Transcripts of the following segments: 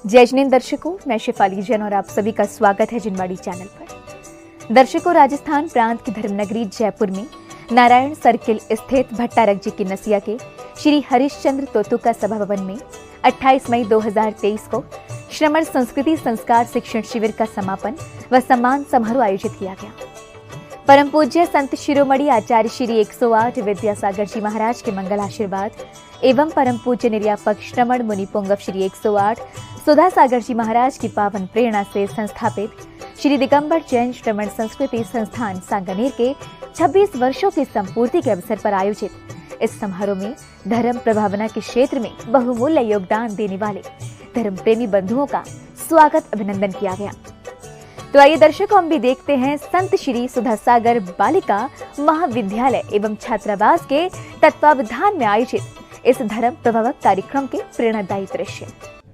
जय जिनेंद्र दर्शकों, मैं शेफाली जैन और आप सभी का स्वागत है जिनवाड़ी चैनल पर। दर्शकों, राजस्थान प्रांत की धर्मनगरी जयपुर में नारायण सर्किल स्थित भट्टारक जी की नसिया के श्री हरिश्चंद्र तोतुका सभा भवन में 28 मई 2023 को श्रमण संस्कृति संस्कार शिक्षण शिविर का समापन व सम्मान समारोह आयोजित किया गया। परम पूज्य संत शिरोमणि आचार्य श्री 108 विद्यासागर जी महाराज के मंगल आशीर्वाद एवं परम पूज्य निर्यापक श्रमण मुनि पुंगव श्री 108 सुधा सागर जी महाराज की पावन प्रेरणा से संस्थापित श्री दिगंबर जैन श्रमण संस्कृति संस्थान सांगानेर के 26 वर्षों की संपूर्ति के अवसर पर आयोजित इस समारोह में धर्म प्रभावना के क्षेत्र में बहुमूल्य योगदान देने वाले धर्म प्रेमी बंधुओं का स्वागत अभिनंदन किया गया। तो आइए दर्शकों, हम भी देखते हैं संत श्री सुधा सागर बालिका महाविद्यालय एवं छात्रावास के तत्वावधान में आयोजित इस धर्म प्रभावक कार्यक्रम के प्रेरणादायी दृश्य।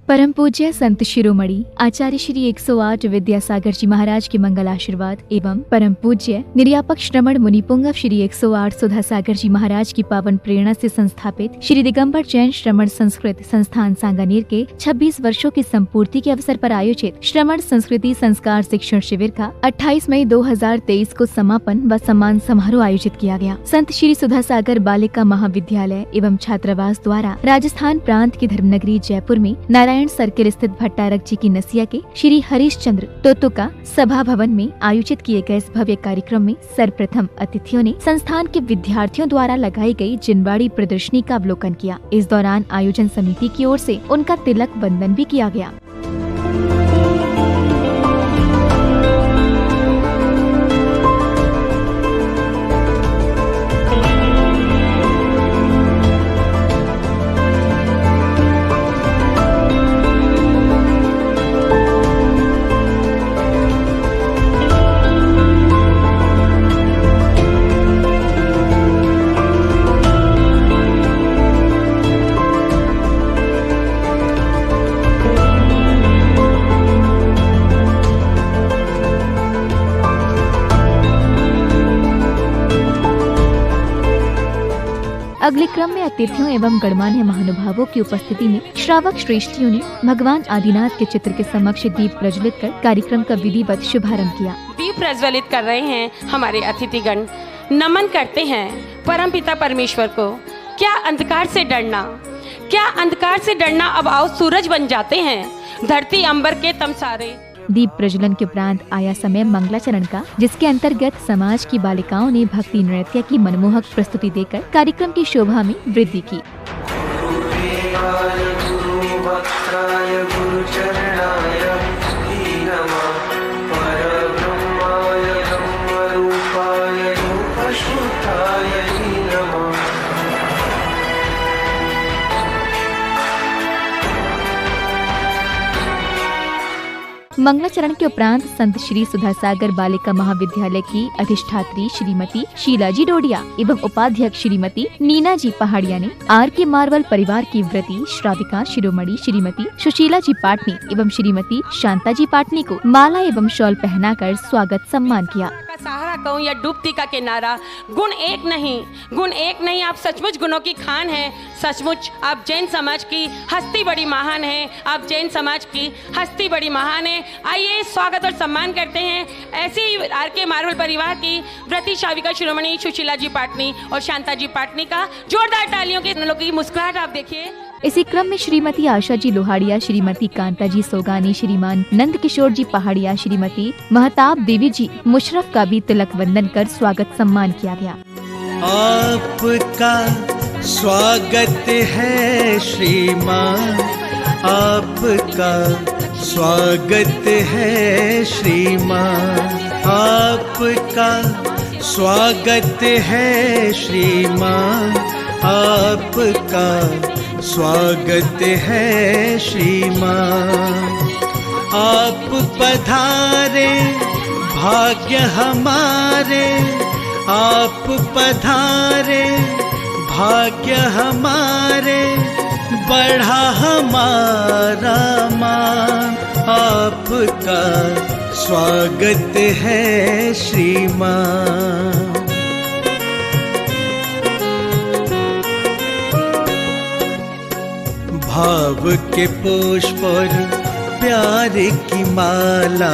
परम पूज्य संत शिरोमणि आचार्य श्री 108 विद्यासागर जी महाराज के मंगल आशीर्वाद एवं परम पूज्य निर्यापक श्रमण मुनि पुंगव श्री 108 सुधा सागर जी महाराज की पावन प्रेरणा से संस्थापित श्री दिगंबर जैन श्रमण संस्कृत संस्थान सांगानेर के 26 वर्षों की संपूर्ति के अवसर पर आयोजित श्रमण संस्कृति संस्कार शिक्षण शिविर का 28 मई 2023 को समापन व सम्मान समारोह आयोजित किया गया। संत श्री सुधा सागर बालिका महाविद्यालय एवं छात्रावास द्वारा राजस्थान प्रांत की धर्मनगरी जयपुर में नारायण सर्किल स्थित भट्टारक जी की नसिया के श्री हरिश्चंद्र तोतुका सभा भवन में आयोजित किए गए इस भव्य कार्यक्रम में सर्वप्रथम अतिथियों ने संस्थान के विद्यार्थियों द्वारा लगाई गई जिनवाड़ी प्रदर्शनी का अवलोकन किया। इस दौरान आयोजन समिति की ओर से उनका तिलक बंधन भी किया गया। अगले क्रम में अतिथियों एवं गणमान्य महानुभावों की उपस्थिति में श्रावक श्रेष्ठियों ने भगवान आदिनाथ के चित्र के समक्ष दीप प्रज्वलित कर कार्यक्रम का विधिवत शुभारंभ किया। दीप प्रज्वलित कर रहे हैं हमारे अतिथिगण। नमन करते हैं परम पिता परमेश्वर को। क्या अंधकार से डरना, क्या अंधकार से डरना, अब आओ सूरज बन जाते हैं धरती अंबर के तमसारे। दीप प्रज्वलन के उपरांत आया समय मंगलाचरण का, जिसके अंतर्गत समाज की बालिकाओं ने भक्ति नृत्य की मनमोहक प्रस्तुति देकर कार्यक्रम की शोभा में वृद्धि की। मंगलाचरण के उपरांत संत श्री सुधा सागर बालिका महाविद्यालय की अधिष्ठात्री श्रीमती शीला जी डोडिया एवं उपाध्यक्ष श्रीमती नीना जी पहाड़िया ने आर के मार्वल परिवार की व्रती श्राविका शिरोमणि श्रीमती सुशीला जी पाटनी एवं श्रीमती शांता जी पाटनी को माला एवं शॉल पहनाकर स्वागत सम्मान किया। सहारा कहूँ या डूबती का किनारा, गुण एक नहीं, आप सचमुच गुणों की खान है। सचमुच आप जैन समाज की हस्ती बड़ी महान है, आप जैन समाज की हस्ती बड़ी महान है। आइए स्वागत और सम्मान करते हैं ऐसे ही आर के मार्वल परिवार की व्रती श्राविका शिरोमणि सुशीला जी पाटनी और शांता जी पाटनी का। जोरदार तालियों के लोगों की मुस्कुराहट आप देखिए। इसी क्रम में श्रीमती आशा जी लोहाड़िया, श्रीमती कांता जी सोगानी, श्रीमान नंद किशोर जी पहाड़िया, श्रीमती महताब देवी जी मुशरफ का भी तिलक वंदन कर स्वागत सम्मान किया गया। आपका स्वागत है श्रीमान, आपका स्वागत है श्रीमान, आपका स्वागत है श्रीमान, आपका स्वागत है श्रीमान। आप पधारे भाग्य हमारे, आप पधारे भाग्य हमारे, बढ़ा हमारा मान। आपका स्वागत है श्रीमान। भाव के पुष्प और प्यार की माला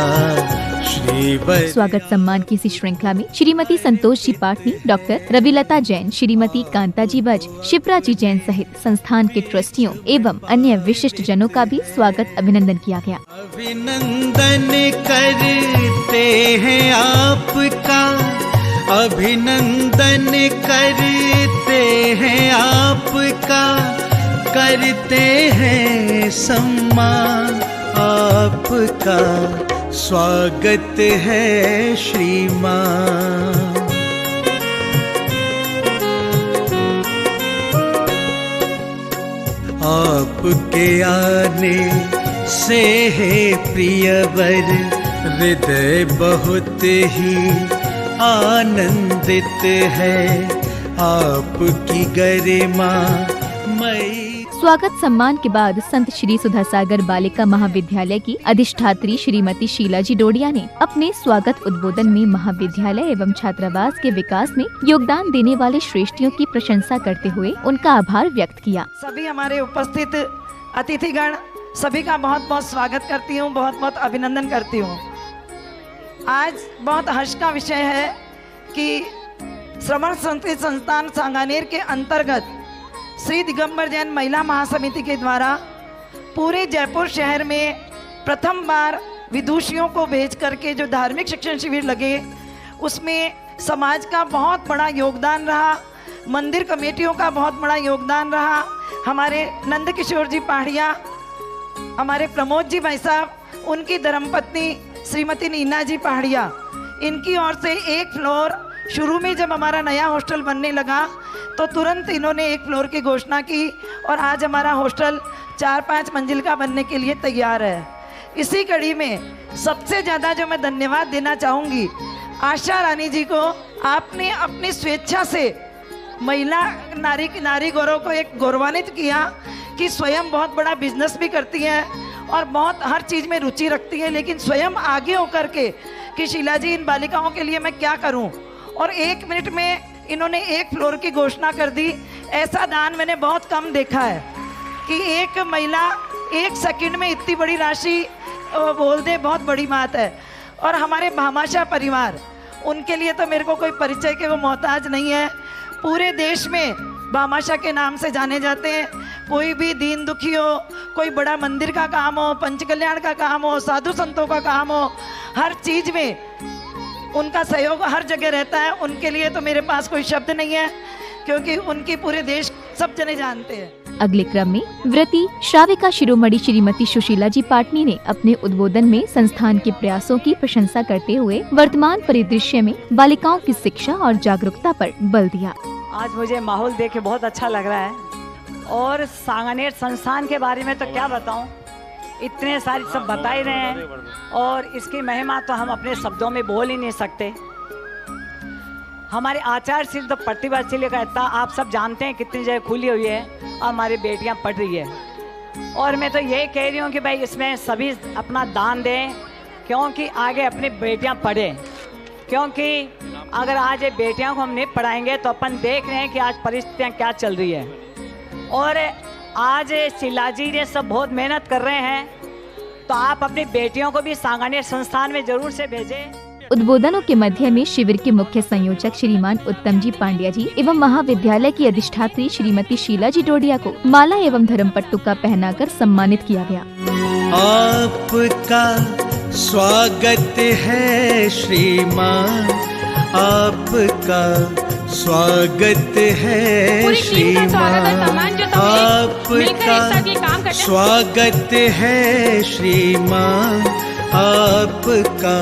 श्री स्वागत सम्मान की इसी श्रृंखला में श्रीमती संतोष जी पाटनी, डॉक्टर रविलता जैन, श्रीमती कांता जी बज, शिप्रा जी जैन सहित संस्थान के ट्रस्टियों एवं अन्य विशिष्ट जनों का भी स्वागत अभिनंदन किया गया। अभिनंदन करते हैं आपका, अभिनंदन करते हैं आपका, करते हैं सम्मान आपका, स्वागत है श्रीमान। आपके आने से है प्रियवर, हृदय बहुत ही आनंदित है, आपकी गरिमा मई। स्वागत सम्मान के बाद संत श्री सुधा सागर बालिका महाविद्यालय की अधिष्ठात्री श्रीमती शीला जी डोडिया ने अपने स्वागत उद्बोधन में महाविद्यालय एवं छात्रावास के विकास में योगदान देने वाले श्रेष्ठियों की प्रशंसा करते हुए उनका आभार व्यक्त किया। सभी हमारे उपस्थित अतिथिगण सभी का बहुत बहुत स्वागत करती हूँ, बहुत बहुत अभिनंदन करती हूँ। आज बहुत हर्ष का विषय है कि श्रवण संस्कृत संस्थान सांगानेर के अंतर्गत श्री दिगंबर जैन महिला महासमिति के द्वारा पूरे जयपुर शहर में प्रथम बार विदुषियों को भेज करके जो धार्मिक शिक्षण शिविर लगे, उसमें समाज का बहुत बड़ा योगदान रहा, मंदिर कमेटियों का बहुत बड़ा योगदान रहा। हमारे नंद किशोर जी पहाड़िया, हमारे प्रमोद जी भाई साहब, उनकी धर्मपत्नी श्रीमती नीना जी पहाड़िया, इनकी ओर से एक फ्लोर शुरू में जब हमारा नया हॉस्टल बनने लगा तो तुरंत इन्होंने एक फ्लोर की घोषणा की और आज हमारा हॉस्टल 4-5 मंजिल का बनने के लिए तैयार है। इसी कड़ी में सबसे ज़्यादा जो मैं धन्यवाद देना चाहूँगी आशा रानी जी को। आपने अपनी स्वेच्छा से महिला नारी गौरव को एक गौरवान्वित किया कि स्वयं बहुत बड़ा बिजनेस भी करती हैं और बहुत हर चीज़ में रुचि रखती है, लेकिन स्वयं आगे होकर के कि शीला जी इन बालिकाओं के लिए मैं क्या करूं, और 1 मिनट में इन्होंने एक फ्लोर की घोषणा कर दी। ऐसा दान मैंने बहुत कम देखा है कि एक महिला 1 सेकंड में इतनी बड़ी राशि बोल दे, बहुत बड़ी बात है। और हमारे भामाशाह परिवार, उनके लिए तो मेरे को कोई परिचय के वो मोहताज नहीं है। पूरे देश में भामाशाह के नाम से जाने जाते हैं। कोई भी दीन दुखी हो, कोई बड़ा मंदिर का काम हो, पंचकल्याण का काम हो, साधु संतों का काम हो, हर चीज़ में उनका सहयोग हर जगह रहता है। उनके लिए तो मेरे पास कोई शब्द नहीं है, क्योंकि उनकी पूरे देश सब जने जानते हैं। अगले क्रम में व्रती श्राविका शिरोमणि श्रीमती सुशीला जी पाटनी ने अपने उद्बोधन में संस्थान के प्रयासों की प्रशंसा करते हुए वर्तमान परिदृश्य में बालिकाओं की शिक्षा और जागरूकता पर बल दिया। आज मुझे माहौल देख के बहुत अच्छा लग रहा है और सांगानेर संस्थान के बारे में तो क्या बताऊं, इतने सारी सब बता ही रहे हैं और इसकी महिमा तो हम अपने शब्दों में बोल ही नहीं सकते। हमारे आचार्य तो प्रतिभाशील कहता, आप सब जानते हैं कितनी जगह खुली हुई है और हमारी बेटियां पढ़ रही है। और मैं तो ये कह रही हूँ कि भाई इसमें सभी अपना दान दें, क्योंकि आगे अपनी बेटियां पढ़ें। क्योंकि अगर आज ये बेटियों को हम नहीं पढ़ाएंगे तो अपन देख रहे हैं कि आज परिस्थितियाँ क्या चल रही है। और आज शीला जी ने सब बहुत मेहनत कर रहे हैं, तो आप अपनी बेटियों को भी सांगानेर संस्थान में जरूर से भेजें। उद्बोधनों के मध्य में शिविर के मुख्य संयोजक श्रीमान उत्तम जी पांड्या जी एवं महाविद्यालय की अधिष्ठात्री श्रीमती शीला जी डोडिया को माला एवं धर्मपट्टू का पहनाकर सम्मानित किया गया। आपका स्वागत है श्रीमान, आपका स्वागत है श्रीमान, आपका स्वागत है श्रीमान, आपका।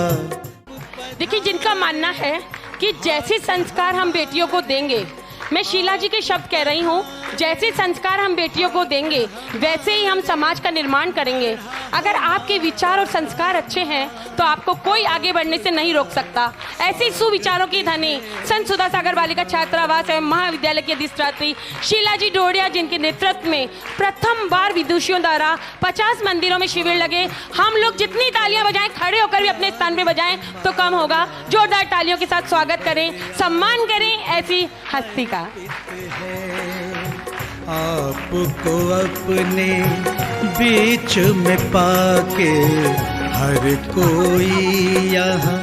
देखिए, जिनका मानना है कि जैसे संस्कार हम बेटियों को देंगे, मैं शीला जी के शब्द कह रही हूँ, जैसे संस्कार हम बेटियों को देंगे वैसे ही हम समाज का निर्माण करेंगे। अगर आपके विचार और संस्कार अच्छे हैं तो आपको कोई आगे बढ़ने से नहीं रोक सकता। ऐसे सुविचारों की धनी संत सुधा सागर बालिका छात्रावास एवं महाविद्यालय की अधिष्ठात्री शीला जी डोडिया, जिनके नेतृत्व में प्रथम बार विदुषियों द्वारा 50 मंदिरों में शिविर लगे। हम लोग जितनी तालियां बजाएं, खड़े होकर भी अपने स्थान पे बजाएं तो कम होगा। जोरदार तालियों के साथ स्वागत करें, सम्मान करें ऐसी हस्ती का। आपको अपने बीच में पाके हर कोई यहाँ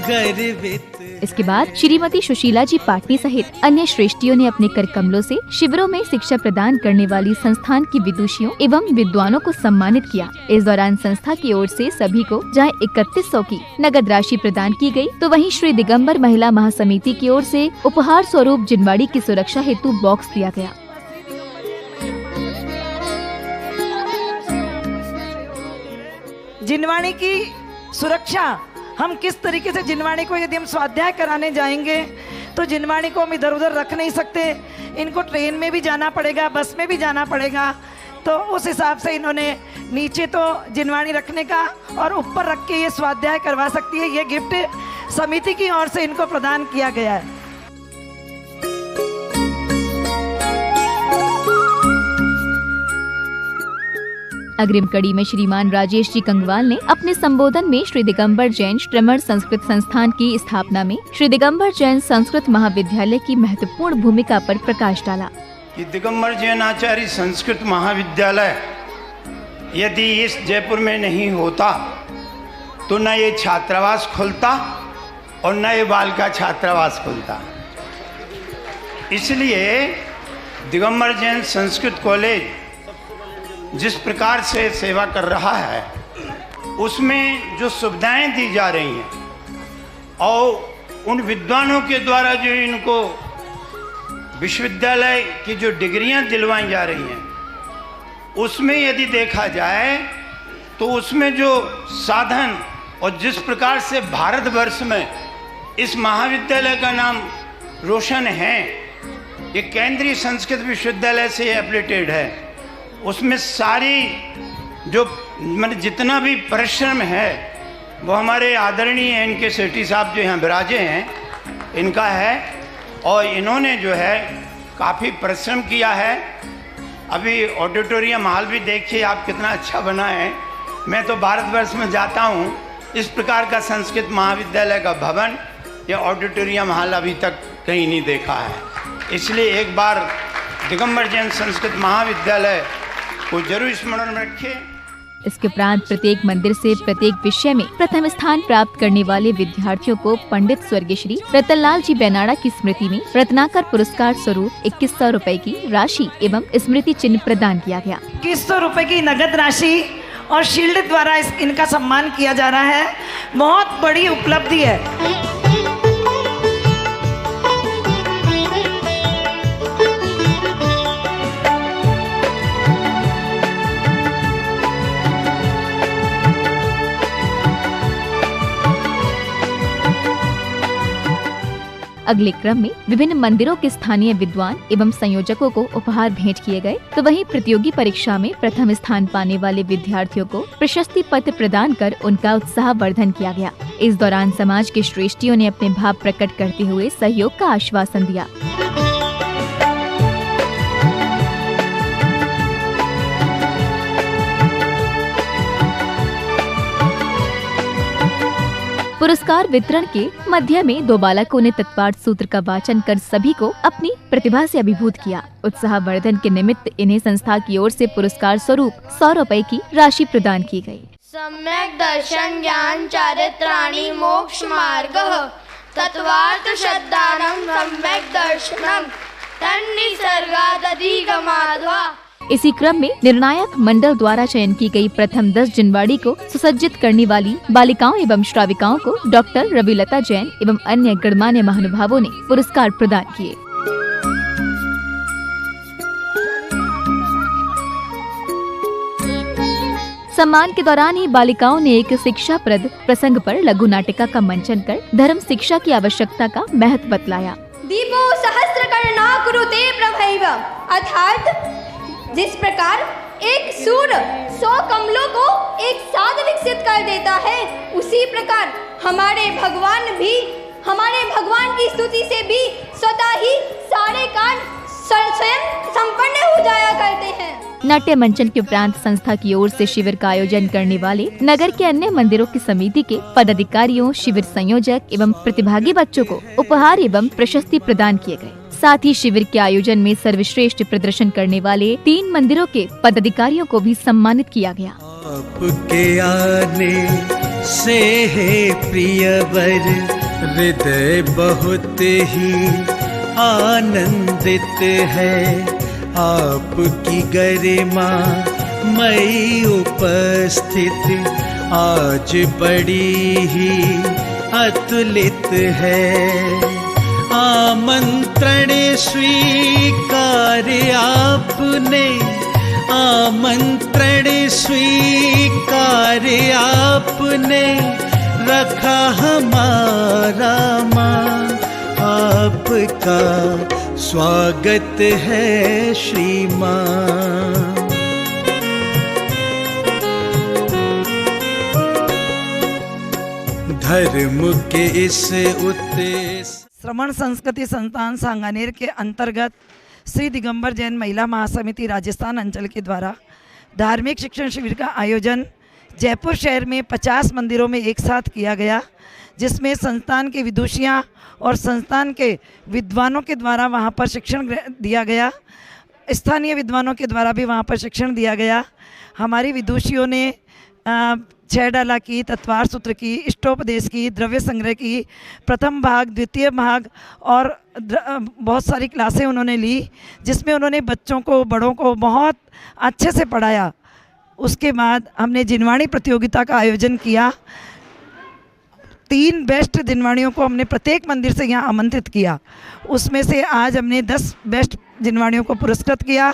गर्वित। इसके बाद श्रीमती सुशीला जी पाटनी सहित अन्य श्रेष्ठियों ने अपने कर कमलों से शिविरों में शिक्षा प्रदान करने वाली संस्थान की विदुषियों एवं विद्वानों को सम्मानित किया। इस दौरान संस्था की ओर से सभी को जहां 3100 की नगद राशि प्रदान की गई, तो वहीं श्री दिगंबर महिला महासमिति की ओर से उपहार स्वरूप जिनवाड़ी की सुरक्षा हेतु बॉक्स दिया गया। जिनवाणी की सुरक्षा, हम किस तरीके से जिनवाणी को, यदि हम स्वाध्याय कराने जाएंगे तो जिनवाणी को हम इधर उधर रख नहीं सकते, इनको ट्रेन में भी जाना पड़ेगा, बस में भी जाना पड़ेगा। तो उस हिसाब से इन्होंने नीचे तो जिनवाणी रखने का और ऊपर रख के ये स्वाध्याय करवा सकती है। ये गिफ्ट समिति की ओर से इनको प्रदान किया गया है। अग्रिम कड़ी में श्रीमान राजेश जी कंगवाल ने अपने संबोधन में श्री दिगंबर जैन श्रमण संस्कृत संस्थान की स्थापना में श्री दिगंबर जैन संस्कृत महाविद्यालय की महत्वपूर्ण भूमिका पर प्रकाश डाला। कि दिगंबर जैन आचार्य संस्कृत महाविद्यालय यदि इस जयपुर में नहीं होता तो न ये छात्रावास खुलता और न ये बालिका छात्रावास खुलता। इसलिए दिगंबर जैन संस्कृत कॉलेज जिस प्रकार से सेवा कर रहा है उसमें जो सुविधाएं दी जा रही हैं और उन विद्वानों के द्वारा जो इनको विश्वविद्यालय की जो डिग्रियां दिलवाई जा रही हैं, उसमें यदि देखा जाए तो उसमें जो साधन और जिस प्रकार से भारतवर्ष में इस महाविद्यालय का नाम रोशन है, ये केंद्रीय संस्कृत विश्वविद्यालय से एफिलिएटेड है, उसमें सारी जो मैंने जितना भी परिश्रम है वो हमारे आदरणीय एन.के. सेठी साहब जो यहाँ विराजे हैं इनका है। और इन्होंने जो है काफ़ी परिश्रम किया है। अभी ऑडिटोरियम हॉल भी देखिए आप कितना अच्छा बना है। मैं तो भारतवर्ष में जाता हूँ, इस प्रकार का संस्कृत महाविद्यालय का भवन या ऑडिटोरियम हॉल अभी तक कहीं नहीं देखा है। इसलिए एक बार दिगंबर जैन संस्कृत महाविद्यालय को जरूर स्मरण में रखें। इसके उपरांत प्रत्येक मंदिर से प्रत्येक विषय में प्रथम स्थान प्राप्त करने वाले विद्यार्थियों को पंडित स्वर्गीय श्री रतनलाल जी बेनाड़ा की स्मृति में रत्नाकर पुरस्कार स्वरूप 2100 रुपए की राशि एवं स्मृति चिन्ह प्रदान किया गया। 2100 रुपए की नगद राशि और शील्ड द्वारा इनका सम्मान किया जा रहा है। बहुत बड़ी उपलब्धि है। अगले क्रम में विभिन्न मंदिरों के स्थानीय विद्वान एवं संयोजकों को उपहार भेंट किए गए, तो वहीं प्रतियोगी परीक्षा में प्रथम स्थान पाने वाले विद्यार्थियों को प्रशस्ति पत्र प्रदान कर उनका उत्साहवर्धन किया गया। इस दौरान समाज के श्रेष्ठियों ने अपने भाव प्रकट करते हुए सहयोग का आश्वासन दिया। पुरस्कार वितरण के मध्य में 2 बालकों ने तत्पाठ सूत्र का वाचन कर सभी को अपनी प्रतिभा से अभिभूत किया। उत्साहवर्धन के निमित्त इन्हें संस्था की ओर से पुरस्कार स्वरूप 100 रुपए की राशि प्रदान की गई। सम्यक दर्शन ज्ञान चारित्राणि मोक्ष मार्गः तत्वार्थ श्रद्धानं सम्यक दर्शनम तन्निसर्गादधिगमाध्वा। इसी क्रम में निर्णायक मंडल द्वारा चयन की गई प्रथम 10 जिनवाड़ी को सुसज्जित करने वाली बालिकाओं एवं श्राविकाओं को डॉक्टर रविलता जैन एवं अन्य गणमान्य महानुभावों ने पुरस्कार प्रदान किए। सम्मान के दौरान ही बालिकाओं ने एक शिक्षाप्रद प्रसंग पर लघु नाटिका का मंचन कर धर्म शिक्षा की आवश्यकता का महत्व बतलाया। दीपो सहस्रकर्णा कुरुते प्रभैव, अर्थात जिस प्रकार एक सूर्य 100 कमलों को एक साथ विकसित कर देता है, उसी प्रकार हमारे भगवान की स्तुति से भी स्वतः ही सारे कार्य स्वयं संपन्न हो जाया करते हैं। नाट्य मंचन के उपरांत संस्था की ओर से शिविर का आयोजन करने वाले नगर के अन्य मंदिरों की समिति के पदाधिकारियों, शिविर संयोजक एवं प्रतिभागी बच्चों को उपहार एवं प्रशस्ति प्रदान किए गए। साथ ही शिविर के आयोजन में सर्वश्रेष्ठ प्रदर्शन करने वाले 3 मंदिरों के पदाधिकारियों को भी सम्मानित किया गया। आपके आने से है प्रियवर, हृदय बहुत ही आनंदित है। आपकी गरिमा मई उपस्थित आज बड़ी ही अतुलित है। आमंत्रण स्वीकार आपने, आमंत्रण स्वीकार आपने, रखा हमारा मां, आपका स्वागत है श्री मां। धर्म के इस उद्देश्य श्रमण संस्कृति संस्थान सांगानेर के अंतर्गत श्री दिगंबर जैन महिला महासमिति राजस्थान अंचल के द्वारा धार्मिक शिक्षण शिविर का आयोजन जयपुर शहर में 50 मंदिरों में एक साथ किया गया, जिसमें संस्थान के विदुषियाँ और संस्थान के विद्वानों के द्वारा वहाँ पर शिक्षण दिया गया। स्थानीय विद्वानों के द्वारा भी वहाँ पर शिक्षण दिया गया। हमारी विदुषियों ने 6 डाला की, तत्वार सूत्र की, इष्टोपदेश की, द्रव्य संग्रह की, प्रथम भाग, द्वितीय भाग और बहुत सारी क्लासें उन्होंने ली, जिसमें उन्होंने बच्चों को, बड़ों को बहुत अच्छे से पढ़ाया। उसके बाद हमने जिनवाणी प्रतियोगिता का आयोजन किया। 3 बेस्ट जिनवाणियों को हमने प्रत्येक मंदिर से यहाँ आमंत्रित किया। उसमें से आज हमने 10 बेस्ट जिनवाणियों को पुरस्कृत किया।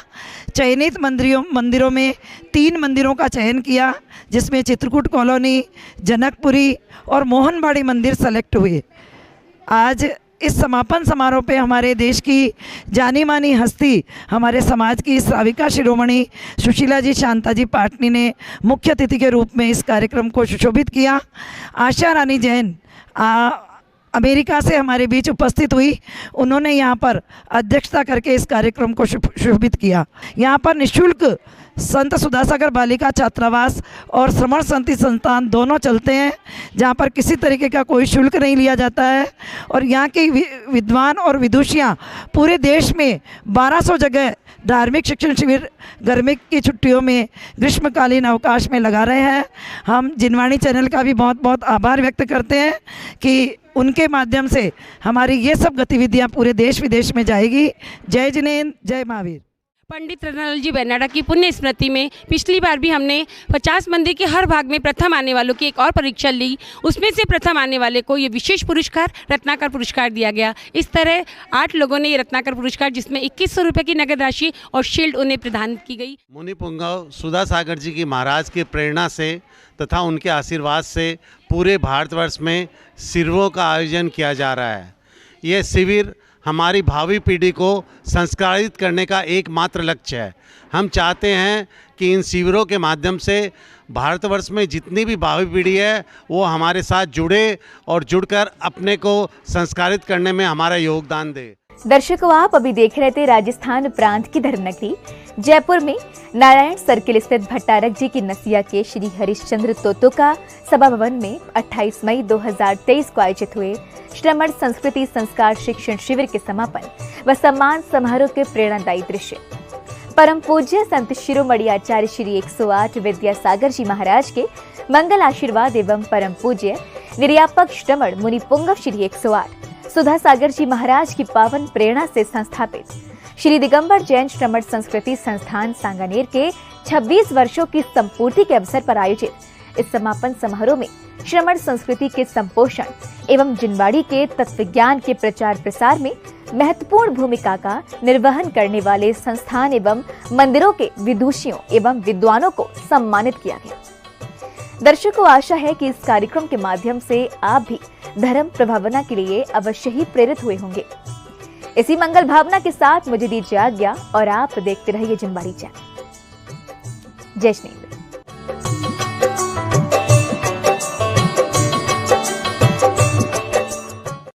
चयनित मंदिरों में 3 मंदिरों का चयन किया, जिसमें चित्रकूट कॉलोनी, जनकपुरी और मोहनबाड़ी मंदिर सेलेक्ट हुए। आज इस समापन समारोह पे हमारे देश की जानी मानी हस्ती, हमारे समाज की श्राविका शिरोमणि सुशीला जी शांता जी पाटनी ने मुख्य अतिथि के रूप में इस कार्यक्रम को सुशोभित किया। आशा रानी जैन अमेरिका से हमारे बीच उपस्थित हुई। उन्होंने यहाँ पर अध्यक्षता करके इस कार्यक्रम को सुशोभित किया। यहाँ पर निःशुल्क संत सुधासागर बालिका छात्रावास और श्रमण संति संस्थान दोनों चलते हैं, जहाँ पर किसी तरीके का कोई शुल्क नहीं लिया जाता है। और यहाँ के विद्वान और विदुषियाँ पूरे देश में 1200 जगह धार्मिक शिक्षण शिविर गर्मी की छुट्टियों में, ग्रीष्मकालीन अवकाश में लगा रहे हैं। हम जिनवाणी चैनल का भी बहुत बहुत आभार व्यक्त करते हैं कि उनके माध्यम से हमारी ये सब गतिविधियाँ पूरे देश विदेश में जाएगी। जय जिनेन्द्र, जय महावीर। पंडित रतनलाल जी बेनाडा की पुण्य स्मृति में पिछली बार भी हमने 50 मंदिर के हर भाग में प्रथम आने वालों की एक और परीक्षा ली। उसमें से प्रथम आने वाले को ये विशेष पुरस्कार रत्नाकर पुरस्कार दिया गया। इस तरह 8 लोगों ने ये रत्नाकर पुरस्कार, जिसमें 2100 रुपये की नगद राशि और शील्ड उन्हें प्रदान की गई। मुनि पुंगव सुधासागर जी की महाराज की प्रेरणा से तथा उनके आशीर्वाद से पूरे भारतवर्ष में शिविरों का आयोजन किया जा रहा है। यह शिविर हमारी भावी पीढ़ी को संस्कारित करने का एकमात्र लक्ष्य है। हम चाहते हैं कि इन शिविरों के माध्यम से भारतवर्ष में जितनी भी भावी पीढ़ी है वो हमारे साथ जुड़े और जुड़कर अपने को संस्कारित करने में हमारा योगदान दे। दर्शकों, आप अभी देख रहे थे राजस्थान प्रांत की धर्मनगरी जयपुर में नारायण सर्किल स्थित भट्टारक जी की नसिया के श्री हरिश्चंद्र तोतो का सभा भवन में 28 मई 2023 को आयोजित हुए श्रमण संस्कृति संस्कार शिक्षण शिविर के समापन व सम्मान समारोह के प्रेरणादायी दृश्य। परम पूज्य संत शिरोमणि आचार्य श्री 108 विद्यासागर जी महाराज के मंगल आशीर्वाद एवं परम पूज्य निर्यापक श्रमण मुनि पुंगव श्री 108 सुधासागर जी महाराज की पावन प्रेरणा से संस्थापित श्री दिगंबर जैन श्रमण संस्कृति संस्थान सांगानेर के 26 वर्षों की संपूर्ति के अवसर पर आयोजित इस समापन समारोह में श्रमण संस्कृति के संपोषण एवं जिनवाड़ी के तत्वज्ञान के प्रचार प्रसार में महत्वपूर्ण भूमिका का निर्वहन करने वाले संस्थान एवं मंदिरों के विदुषियों एवं विद्वानों को सम्मानित किया गया। दर्शकों, आशा है कि इस कार्यक्रम के माध्यम से आप भी धर्म प्रभावना के लिए अवश्य ही प्रेरित हुए होंगे। इसी मंगल भावना के साथ मुझे दीजिए आज्ञा और आप देखते रहिए जिनवाड़ी चैनल। जय श्री